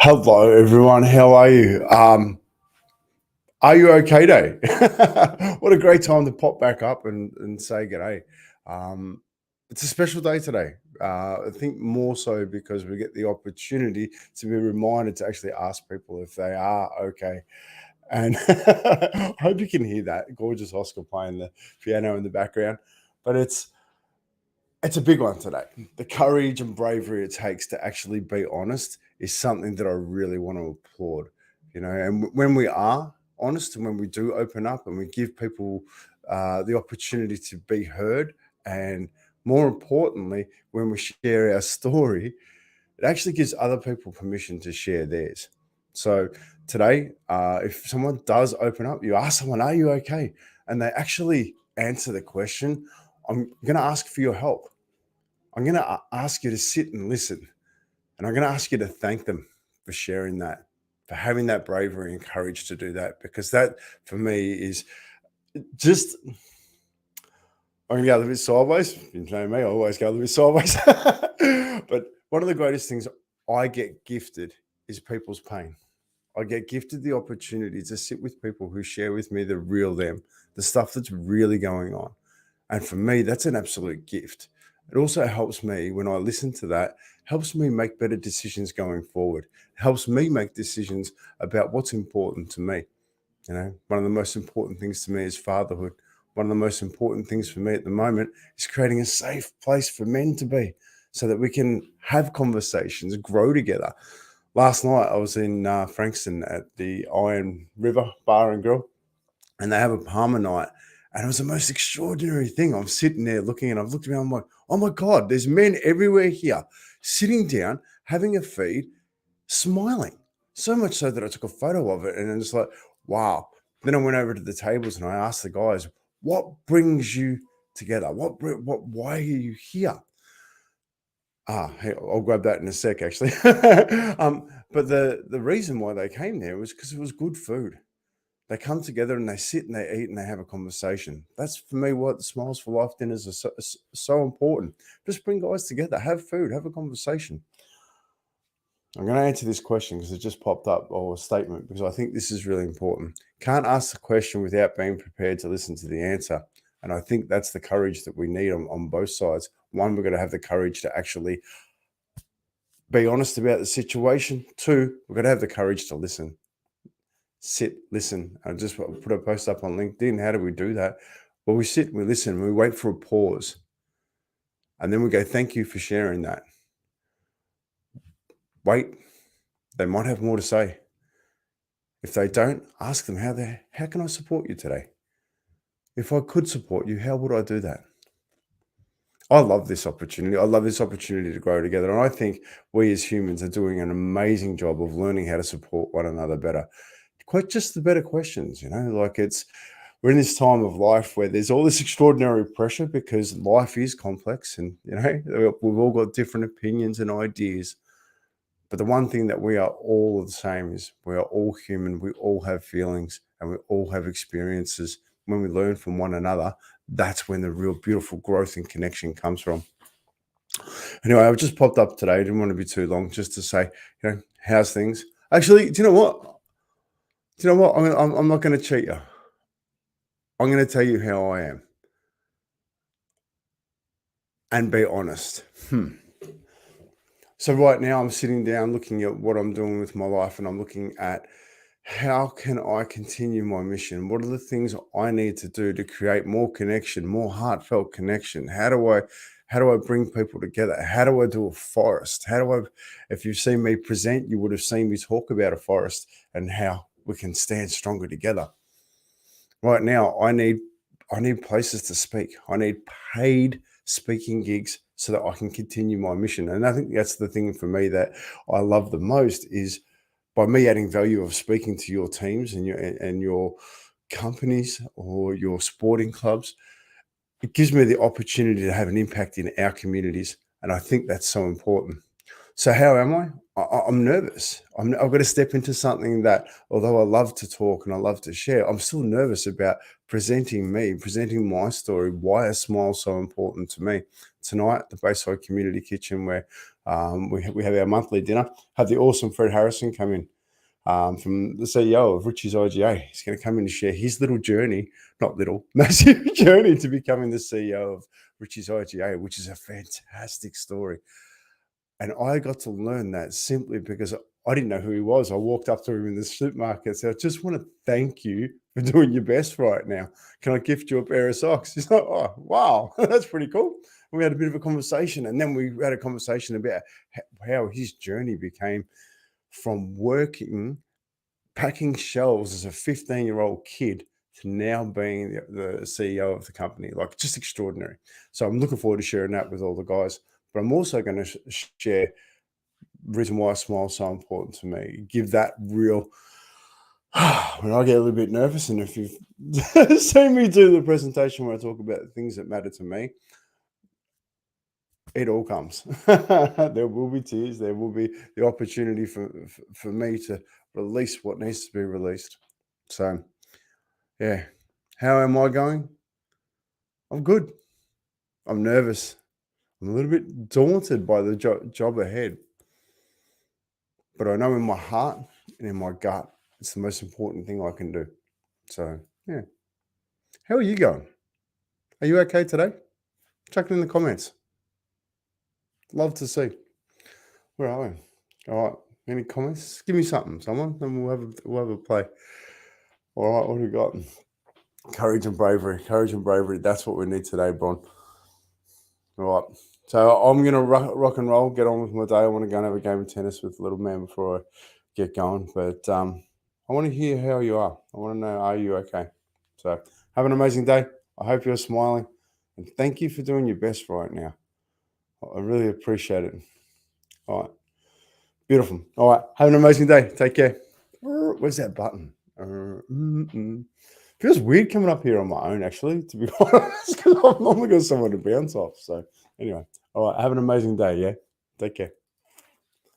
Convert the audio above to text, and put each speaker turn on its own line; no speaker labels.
Hello, everyone. How are you? Are you okay, day? What a great time to pop back up and say g'day. Um, it's a special day today. I think more so because we get the opportunity to be reminded to actually ask people if they are okay. And I hope you can hear that gorgeous Oscar playing the piano in the background. But it's a big one today. The courage and bravery it takes to actually be honest is something that I really want to applaud. And when we are honest and when we do open up and we give people the opportunity to be heard, and more importantly, when we share our story, it actually gives other people permission to share theirs. So today, if someone does open up, you ask someone, "Are you okay?" and they actually answer the question, I'm going to ask for your help. I'm going to ask you to sit and listen. And I'm going to ask you to thank them for sharing that, for having that bravery and courage to do that. Because that, for me, is just, I'm going to go a little bit sideways. You know me, I always go a little bit sideways. But one of the greatest things I get gifted is people's pain. I get gifted the opportunity to sit with people who share with me the real them, the stuff that's really going on. And for me, that's an absolute gift. It also helps me when I listen to that, helps me make better decisions going forward, helps me make decisions about what's important to me. One of the most important things to me is fatherhood. One of the most important things for me at the moment is creating a safe place for men to be so that we can have conversations, grow together. Last night, I was in Frankston at the Iron River Bar and Grill, and they have a Palmer night. And it was the most extraordinary thing. I'm sitting there looking, and I've looked around, I'm like, oh my God, there's men everywhere here sitting down, having a feed, smiling. So much so that I took a photo of it, and it's like, wow. Then I went over to the tables and I asked the guys, what brings you together? Why are you here? Hey, I'll grab that in a sec, actually. But the reason why they came there was because it was good food. They come together and they sit and they eat and they have a conversation. That's for me what the Smiles for Life dinners are so important. Just bring guys together, have food, have a conversation. I'm going to answer this question because it just popped up, or a statement, because I think this is really important. Can't ask the question without being prepared to listen to the answer. And I think that's the courage that we need on both sides. One, we're going to have the courage to actually be honest about the situation. Two, we're going to have the courage to listen. Sit, listen. I just put a post up on LinkedIn. How do we do that? Well, we sit, we listen, we wait for a pause. And then we go, thank you for sharing that. Wait, they might have more to say. If they don't, ask them how can I support you today? If I could support you, how would I do that? I love this opportunity. I love this opportunity to grow together. And I think we as humans are doing an amazing job of learning how to support one another better. Quite just the better questions, like we're in this time of life where there's all this extraordinary pressure because life is complex, and we've all got different opinions and ideas. But the one thing that we are all the same is we are all human. We all have feelings and we all have experiences. When we learn from one another, that's when the real beautiful growth and connection comes from. Anyway, I've just popped up today. I didn't want to be too long, just to say, how's things? Actually, do you know what? I'm not going to cheat you. I'm going to tell you how I am and be honest. So right now I'm sitting down looking at what I'm doing with my life, and I'm looking at how can I continue my mission? What are the things I need to do to create more connection, more heartfelt connection? How do I bring people together? How do I do a forest? If you've seen me present, you would have seen me talk about a forest and how we can stand stronger together. Right now, I need places to speak. I need paid speaking gigs so that I can continue my mission. And I think that's the thing for me that I love the most is by me adding value of speaking to your teams and your companies or your sporting clubs. It gives me the opportunity to have an impact in our communities. And I think that's so important. So how am I? I'm nervous. I've got to step into something that, although I love to talk and I love to share, I'm still nervous about presenting my story, why a smile is so important to me. tonight at the Bayside Community Kitchen, where we have our monthly dinner. Have the awesome Fred Harrison come in, from the CEO of Richie's IGA. He's going to come in and share his little journey, not little, massive journey to becoming the CEO of Richie's IGA, which is a fantastic story. And I got to learn that simply because I didn't know who he was. I walked up to him in the supermarket and said, I just want to thank you for doing your best right now. Can I gift you a pair of socks? He's like, oh, wow, that's pretty cool. And we had a bit of a conversation. And then we had a conversation about how his journey became from working, packing shelves as a 15-year-old kid to now being the CEO of the company. Like, just extraordinary. So I'm looking forward to sharing that with all the guys. But I'm also going to share the reason why a smile is so important to me. Give that real, when I get a little bit nervous, and if you've seen me do the presentation where I talk about the things that matter to me, it all comes. There will be tears. There will be the opportunity for me to release what needs to be released. So, yeah. How am I going? I'm good. I'm nervous. I'm a little bit daunted by the job ahead. But I know in my heart and in my gut, it's the most important thing I can do. So, yeah. How are you going? Are you okay today? Chuck it in the comments. Love to see. Where are we? All right. Any comments? Give me something, someone, and we'll have a play. All right. What do we got? Courage and bravery. Courage and bravery. That's what we need today, Bron. All right. So I'm going to rock and roll, get on with my day. I want to go and have a game of tennis with the little man before I get going. But I want to hear how you are. I want to know, are you okay? So have an amazing day. I hope you're smiling. And thank you for doing your best right now. I really appreciate it. All right. Beautiful. All right. Have an amazing day. Take care. Where's that button? Feels weird coming up here on my own, actually, to be honest, because I've normally got someone to bounce off. So anyway, all right. Have an amazing day. Yeah. Take care.